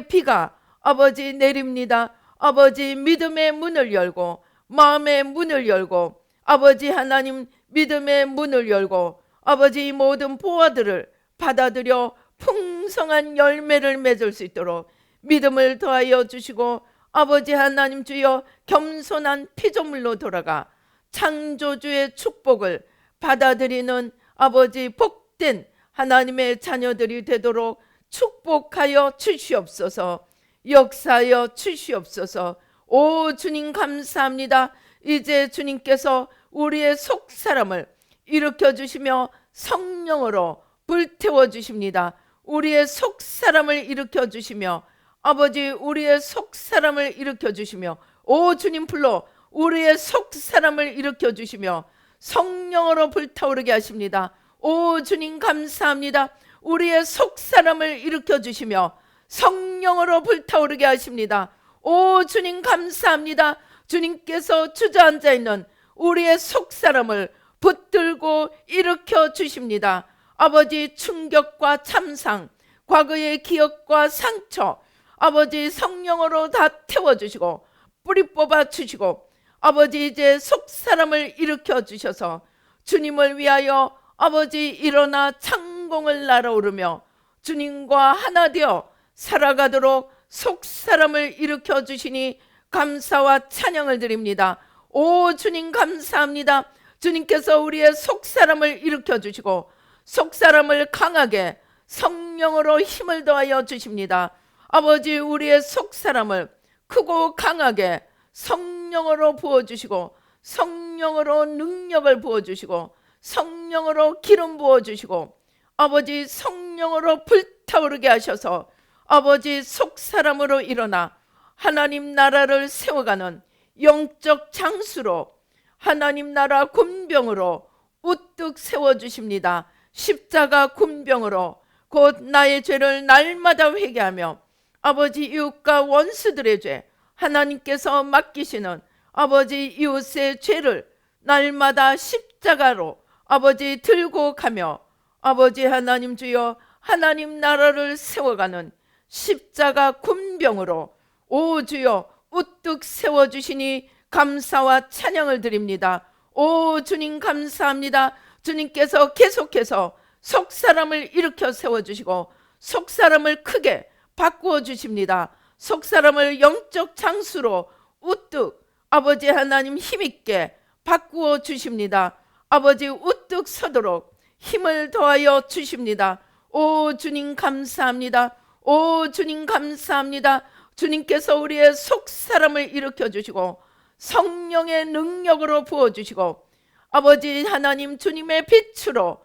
피가 아버지 내립니다. 아버지, 믿음의 문을 열고 마음의 문을 열고 아버지 하나님, 믿음의 문을 열고 아버지, 이 모든 보화들을 받아들여 풍성한 열매를 맺을 수 있도록 믿음을 더하여 주시고 아버지 하나님, 주여 겸손한 피조물로 돌아가 창조주의 축복을 받아들이는 아버지, 복된 하나님의 자녀들이 되도록 축복하여 주시옵소서. 역사하여 주시옵소서. 오 주님 감사합니다. 이제 주님께서 우리의 속사람을 일으켜 주시며 성령으로 불태워 주십니다. 우리의 속사람을 일으켜 주시며 아버지, 우리의 속사람을 일으켜 주시며 오 주님 불러 우리의 속사람을 일으켜 주시며 성령으로 불타오르게 하십니다. 오 주님 감사합니다. 우리의 속사람을 일으켜 주시며 성령으로 불타오르게 하십니다. 오 주님 감사합니다. 주님께서 주저앉아 있는 우리의 속사람을 붙들고 일으켜 주십니다. 아버지, 충격과 참상, 과거의 기억과 상처 아버지 성령으로 다 태워주시고 뿌리 뽑아 주시고 아버지, 이제 속사람을 일으켜 주셔서 주님을 위하여 아버지 일어나 창공을 날아오르며 주님과 하나 되어 살아가도록 속사람을 일으켜 주시니 감사와 찬양을 드립니다. 오 주님 감사합니다. 주님께서 우리의 속사람을 일으켜 주시고 속사람을 강하게 성령으로 힘을 더하여 주십니다. 아버지, 우리의 속사람을 크고 강하게 성령으로 부어주시고 성령으로 능력을 부어주시고 성령으로 기름 부어주시고 아버지, 성령으로 불타오르게 하셔서 아버지, 속사람으로 일어나 하나님 나라를 세워가는 영적 장수로 하나님 나라 군병으로 우뚝 세워주십니다. 십자가 군병으로 곧 나의 죄를 날마다 회개하며 아버지, 이웃과 원수들의 죄 하나님께서 맡기시는 아버지, 이웃의 죄를 날마다 십자가로 아버지 들고 가며 아버지 하나님, 주여 하나님 나라를 세워가는 십자가 군병으로 오 주여 우뚝 세워주시니 감사와 찬양을 드립니다. 오 주님 감사합니다. 주님께서 계속해서 속사람을 일으켜 세워주시고 속사람을 크게 바꾸어 주십니다. 속사람을 영적 장수로 우뚝 아버지 하나님 힘있게 바꾸어 주십니다. 아버지, 우뚝 서도록 힘을 더하여 주십니다. 오 주님 감사합니다. 오 주님 감사합니다. 주님께서 우리의 속사람을 일으켜 주시고 성령의 능력으로 부어주시고 아버지 하나님, 주님의 빛으로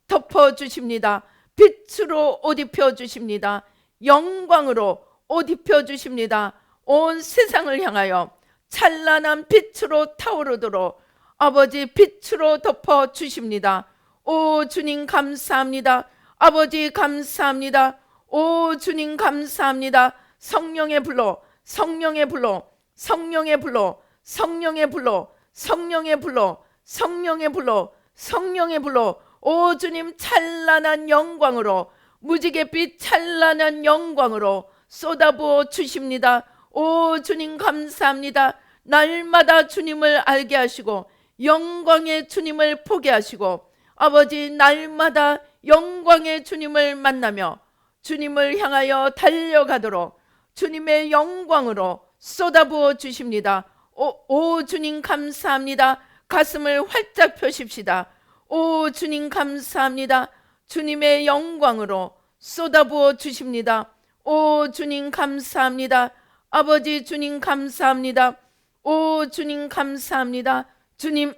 덮어주십니다. 빛으로 옷 입혀주십니다. 영광으로 옷 입혀주십니다. 온 세상을 향하여 찬란한 빛으로 타오르도록 아버지, 빛으로 덮어주십니다. 오 주님 감사합니다. 아버지 감사합니다. 오 주님 감사합니다. 성령의 불로, 성령의 불로, 성령의 불로, 성령의 불로, 성령의 불로, 성령의 불로, 성령의 불로 오 주님 찬란한 영광으로 무지갯빛 찬란한 영광으로 쏟아부어 주십니다. 오 주님 감사합니다. 날마다 주님을 알게 하시고 영광의 주님을 보게 하시고 아버지, 날마다 영광의 주님을 만나며 주님을 향하여 달려가도록 주님의 영광으로 쏟아부어 주십니다. 오 주님 감사합니다. 가슴을 활짝 펴십시다. 오 주님 감사합니다. 주님의 영광으로 쏟아부어 주십니다. 오 주님 감사합니다. 아버지 주님 감사합니다. 오 주님 감사합니다. 주님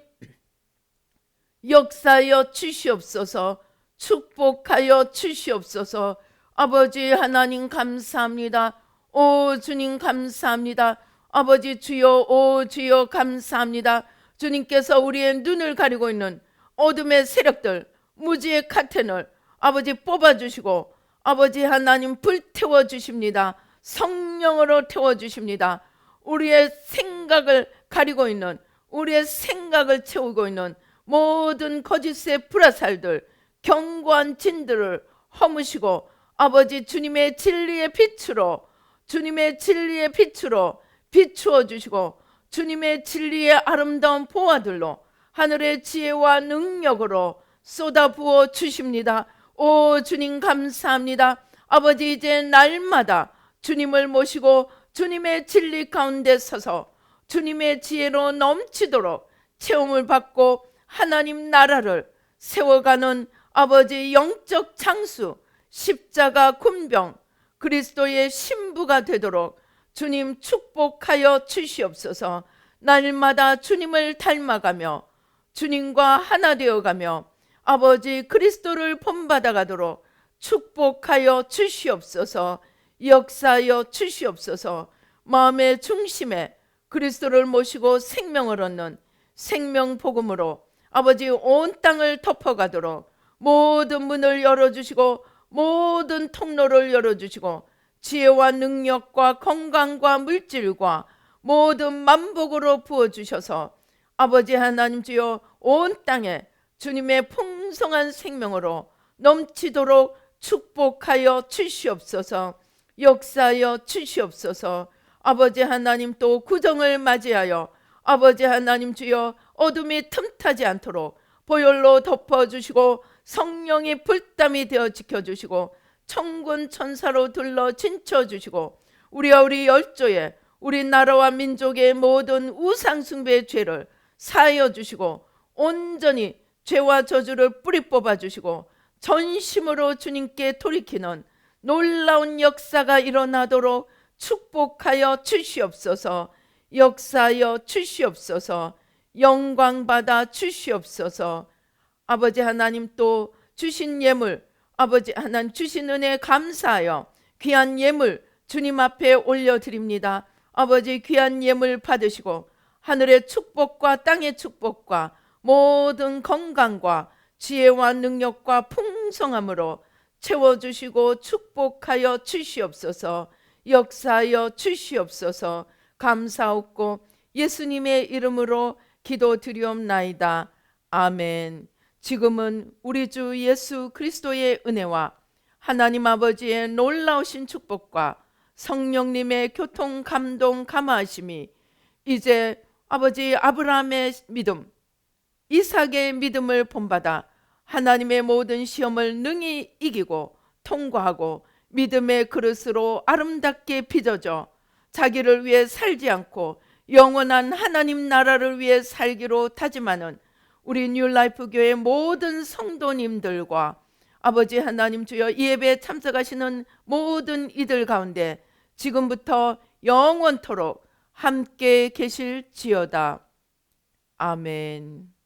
역사하여 주시옵소서. 축복하여 주시옵소서. 아버지 하나님 감사합니다. 오 주님 감사합니다. 아버지 주여 오 주여 감사합니다. 주님께서 우리의 눈을 가리고 있는 어둠의 세력들, 무지의 카텐을 아버지 뽑아주시고 아버지 하나님 불태워 주십니다. 성령으로 태워주십니다. 우리의 생각을 가리고 있는, 우리의 생각을 채우고 있는 모든 거짓의 불화살들, 견고한 진들을 허무시고 아버지 주님의 진리의 빛으로, 주님의 진리의 빛으로 비추어 주시고 주님의 진리의 아름다운 보화들로 하늘의 지혜와 능력으로 쏟아부어 주십니다. 오 주님 감사합니다. 아버지 이제 날마다 주님을 모시고 주님의 진리 가운데 서서 주님의 지혜로 넘치도록 체험을 받고 하나님 나라를 세워가는 아버지 영적 장수, 십자가 군병, 그리스도의 신부가 되도록 주님 축복하여 주시옵소서. 날마다 주님을 닮아가며 주님과 하나 되어가며 아버지 그리스도를 본받아가도록 축복하여 주시옵소서. 역사하여 주시옵소서. 마음의 중심에 그리스도를 모시고 생명을 얻는 생명복음으로 아버지 온 땅을 덮어가도록 모든 문을 열어주시고 모든 통로를 열어주시고 지혜와 능력과 건강과 물질과 모든 만복으로 부어주셔서 아버지 하나님 주여 온 땅에 주님의 풍성한 생명으로 넘치도록 축복하여 주시옵소서. 역사하여 주시옵소서. 아버지 하나님 또 구정을 맞이하여 아버지 하나님 주여 어둠이 틈타지 않도록 보혈로 덮어주시고 성령의 불담이 되어 지켜주시고 천군 천사로 둘러 진쳐주시고 우리와 우리 열조에 우리 나라와 민족의 모든 우상숭배의 죄를 사하여 주시고 온전히 죄와 저주를 뿌리 뽑아 주시고 전심으로 주님께 돌이키는 놀라운 역사가 일어나도록 축복하여 주시옵소서. 역사하여 주시옵소서. 영광받아 주시옵소서. 아버지 하나님 또 주신 예물, 아버지 하나님 주신 은혜 감사하여 귀한 예물 주님 앞에 올려드립니다. 아버지 귀한 예물 받으시고 하늘의 축복과 땅의 축복과 모든 건강과 지혜와 능력과 풍성함으로 채워주시고 축복하여 주시옵소서. 역사하여 주시옵소서. 감사옵고 예수님의 이름으로 기도드리옵나이다. 아멘. 지금은 우리 주 예수 그리스도의 은혜와 하나님 아버지의 놀라우신 축복과 성령님의 교통 감동 감화하심이 이제 아버지 아브라함의 믿음, 이삭의 믿음을 본받아 하나님의 모든 시험을 능히 이기고 통과하고 믿음의 그릇으로 아름답게 빚어져 자기를 위해 살지 않고 영원한 하나님 나라를 위해 살기로 다짐하는 우리 뉴라이프 교회 모든 성도님들과 아버지 하나님 주여 이 예배에 참석하시는 모든 이들 가운데 지금부터 영원토록 함께 계실지어다. 아멘.